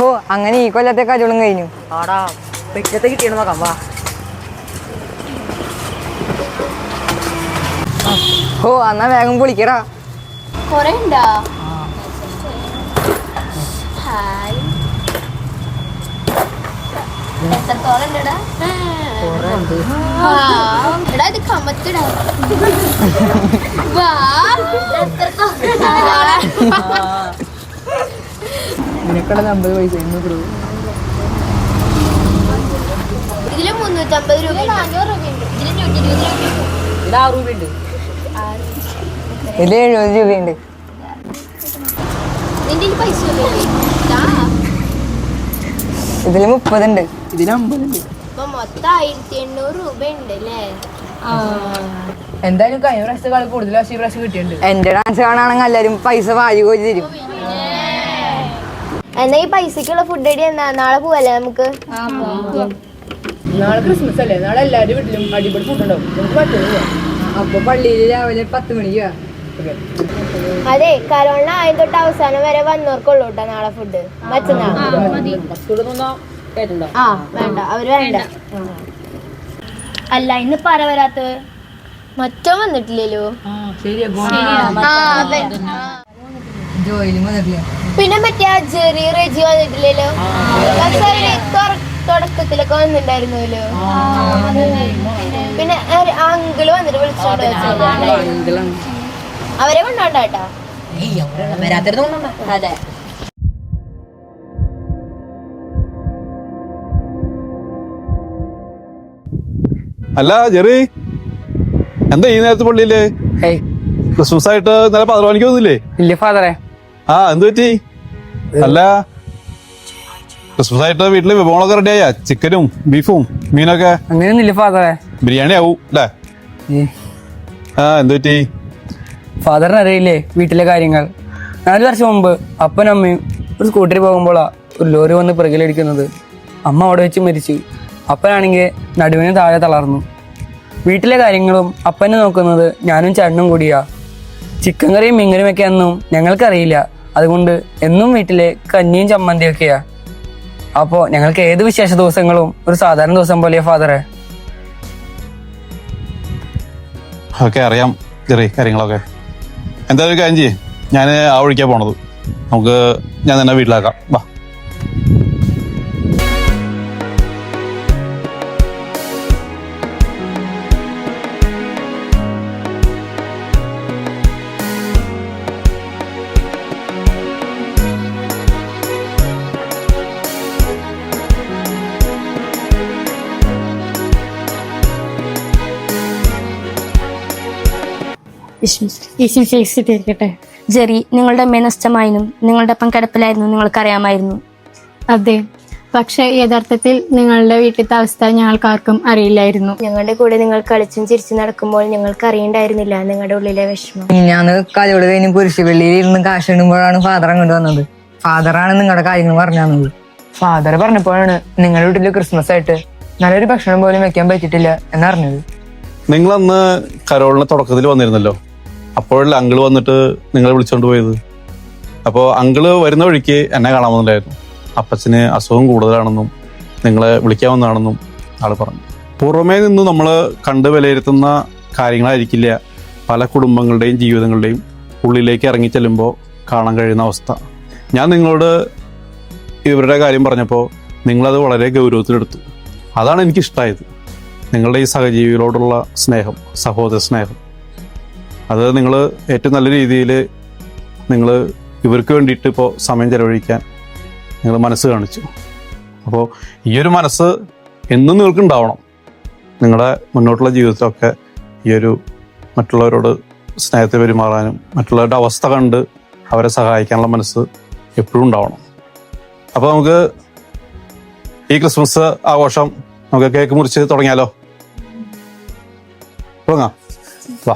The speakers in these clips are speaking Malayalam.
ഓ അങ്ങനെ ഈ കൊല്ലത്തെ കച്ചവടം കഴിഞ്ഞു. ആടാ പെറ്റത്തെ കിട്ടിയാണ് നോക്കാം വാ. ഓ എന്നാ വേഗം പൊളിക്കടാ. കൊറേ ഉണ്ടാ? ഹായ്, എത്രത്തോളം ഉണ്ടെടാ? എടാ ഇത് കമത്തിടാ. വാ, നിനക്കുള്ള 50 പൈസ ഇന്ന് ഇതില് 350 രൂപ, 400 രൂപയുണ്ട്, ഇതില് 120 രൂപയുണ്ട്, ഇത് 6 രൂപയുണ്ട്, ഇതിൽ 70 രൂപയുണ്ട്. നിന്റെ പൈസ ഇതില് 30 ഉണ്ട്, ഇതിന് 50 ഉണ്ട്. ഇപ്പൊ മൊത്തം 1800 രൂപയുണ്ട് അല്ലേ? എന്തായാലും കഴിഞ്ഞ പ്രാവശ്യത്തെക്കാൾ കൂടുതൽ ഈ പ്രാവശ്യം കിട്ടിയിട്ടുണ്ട്. എന്റെ ഡാൻസ് കാണാണെങ്കിൽ എല്ലാരും പൈസ വാരി കോരി തരും. എന്നാ ഈ പൈസക്കുള്ള ഫുഡ് അടി എന്നാ നാളെ പോവല്ലേ നമുക്ക്? നാളെ ക്രിസ്മസ് അല്ലേ, നാളെ എല്ലാവരുടെ വീട്ടിലും അടിപൊളി ഫുഡ് ഉണ്ടാവും. നമുക്ക് പറ്റുമോ? അപ്പൊ പള്ളിയിൽ രാവിലെ 10 മണിക്കാ. അതെ, കരോണ ആദ്യം തൊട്ട് അവസാനം വരെ വന്നവർക്കുള്ളൂ കേട്ടോ നാളെ ഫുഡ്. മച്ചനാ ആ വേണ്ട, അവര് വേണ്ട. അല്ല ഇന്ന് പറ വരാത്ത മറ്റോ വന്നിട്ടില്ലല്ലോ. ജോയിലും വന്നിട്ടില്ല. പിന്നെ മറ്റേ ആ ജെറി റെജി വന്നിട്ടില്ലല്ലോ. പക്ഷെ അവര് തുടക്കത്തിലൊക്കെ വന്നിട്ടുണ്ടായിരുന്നല്ലോ. പിന്നെ അങ്കിള് വന്നിട്ട് വിളിച്ചോണ്ട് അവരെ കൊണ്ടോണ്ടാട്ടാ. അതെ, അല്ല ജെറി, എന്താ ഈ നേരത്തെ പള്ളിയില്? ക്രിസ്മസ് ആയിട്ട് ഇന്നലെ 11 മണിക്ക് വന്നില്ലേ? ഇല്ല ഫാദറെ. ആ എന്ത് പറ്റി? അല്ല ക്രിസ്മസ് ആയിട്ട് വീട്ടില് വിഭവങ്ങളൊക്കെ റെഡിയായ? ചിക്കനും ബീഫും മീനൊക്കെ? അങ്ങനെയൊന്നുമില്ല ഫാദറെ. ബിരിയാണി ആവും അല്ലേ? ആ എന്ത് പറ്റി? ഫാദറിന് അറിയില്ലേ വീട്ടിലെ കാര്യങ്ങൾ. 4 വർഷം മുമ്പ് അപ്പനും അമ്മയും ഒരു സ്കൂട്ടറിൽ പോകുമ്പോളാ ഒരു ലോറി വന്ന് പിറകിലടിക്കുന്നത്. അമ്മ അവിടെ വെച്ച് മരിച്ചു. അപ്പനാണെങ്കിൽ നടുവിന് താഴെ തളർന്നു. വീട്ടിലെ കാര്യങ്ങളും അപ്പനെ നോക്കുന്നത് ഞാനും ചേട്ടനും കൂടിയാ. ചിക്കൻ കറിയും മീൻകറിയും ഒക്കെ ഒന്നും ഞങ്ങൾക്കറിയില്ല. അതുകൊണ്ട് എന്നും വീട്ടിലെ കഞ്ഞിയും ചമ്മന്തിയൊക്കെയാ. അപ്പോൾ ഞങ്ങൾക്ക് ഏത് വിശേഷ ദിവസങ്ങളും ഒരു സാധാരണ ദിവസം പോലെയാ ഫാദറെ. ഓക്കെ, അറിയാം ജെറി കാര്യങ്ങളൊക്കെ. എന്തായാലും ഒരു കാര്യം ചെയ്യേ, ഞാൻ ആ വഴിക്കാ പോണത്. നമുക്ക് ഞാൻ തന്നെ വീട്ടിലാക്കാം. വാ. തീർക്കട്ടെ. ജെറി, നിങ്ങളുടെ അമ്മയെ നഷ്ടമായിരുന്നു. നിങ്ങളുടെ ഒപ്പം കിടപ്പിലായിരുന്നു, നിങ്ങൾക്കറിയാമായിരുന്നു. അതെ, പക്ഷെ യഥാർത്ഥത്തിൽ നിങ്ങളുടെ വീട്ടിലത്തെ അവസ്ഥ ഞങ്ങൾക്കാർക്കും അറിയില്ലായിരുന്നു. ഞങ്ങളുടെ കൂടെ നിങ്ങൾ കളിച്ചും ചിരിച്ചും നടക്കുമ്പോൾ ഞങ്ങൾക്ക് അറിയണ്ടായിരുന്നില്ല നിങ്ങളുടെ ഉള്ളിലെ വിഷമം. ഞാൻ കലോട് കഴിഞ്ഞ് കുരിശുപള്ളിയിൽ ഇരുന്ന് കാശ് ഇടുമ്പോഴാണ് ഫാദർ അങ്ങോട്ട് വന്നത്. ഫാദറാണ് നിങ്ങളുടെ കാര്യങ്ങൾ പറഞ്ഞു തന്നത്. ഫാദർ പറഞ്ഞപ്പോഴാണ് നിങ്ങളുടെ വീട്ടില് ക്രിസ്മസ് ആയിട്ട് നല്ലൊരു ഭക്ഷണം പോലും വെക്കാൻ പറ്റിയിട്ടില്ല എന്നറിഞ്ഞത്. നിങ്ങളന്ന് കരോളിന് തുടക്കത്തിൽ വന്നിരുന്നല്ലോ, അപ്പോഴല്ലേ അങ്കിള് വന്നിട്ട് നിങ്ങളെ വിളിച്ചോണ്ട് പോയത്. അപ്പോൾ അങ്കിള് വരുന്ന വഴിക്ക് എന്നെ കാണാൻ വന്നിട്ടുണ്ടായിരുന്നു. അപ്പച്ചന് അസുഖം കൂടുതലാണെന്നും നിങ്ങളെ വിളിക്കാവുന്നതാണെന്നും ആള് പറഞ്ഞു. പുറമേ നിന്ന് നമ്മൾ കണ്ട് വിലയിരുത്തുന്ന കാര്യങ്ങളായിരിക്കില്ല പല കുടുംബങ്ങളുടെയും ജീവിതങ്ങളുടെയും ഉള്ളിലേക്ക് ഇറങ്ങി ചെല്ലുമ്പോൾ കാണാൻ കഴിയുന്ന അവസ്ഥ. ഞാൻ നിങ്ങളോട് ഇവരുടെ കാര്യം പറഞ്ഞപ്പോൾ നിങ്ങളത് വളരെ ഗൗരവത്തിലെടുത്തു. അതാണ് എനിക്കിഷ്ടമായത്. നിങ്ങളുടെ ഈ സഹജീവികളോടുള്ള സ്നേഹം, സഹോദര സ്നേഹം, അത് നിങ്ങൾ ഏറ്റവും നല്ല രീതിയിൽ നിങ്ങൾ ഇവർക്ക് വേണ്ടിയിട്ട് ഇപ്പോൾ സമയം ചെലവഴിക്കാൻ നിങ്ങൾ മനസ്സ് കാണിച്ചു. അപ്പോൾ ഈ ഒരു മനസ്സ് എന്നും നിങ്ങൾക്ക് ഉണ്ടാവണം. നിങ്ങളുടെ മുന്നോട്ടുള്ള ജീവിതത്തിലൊക്കെ ഈ ഒരു മറ്റുള്ളവരോട് സ്നേഹത്തിൽ പെരുമാറാനും മറ്റുള്ളവരുടെ അവസ്ഥ കണ്ട് അവരെ സഹായിക്കാനുള്ള മനസ്സ് എപ്പോഴും ഉണ്ടാവണം. അപ്പോൾ നമുക്ക് ഈ ക്രിസ്മസ് ആഘോഷം നമുക്ക് കേക്ക് മുറിച്ച് തുടങ്ങിയാലോ? തുടങ്ങാം, വാ.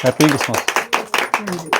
Happy Christmas.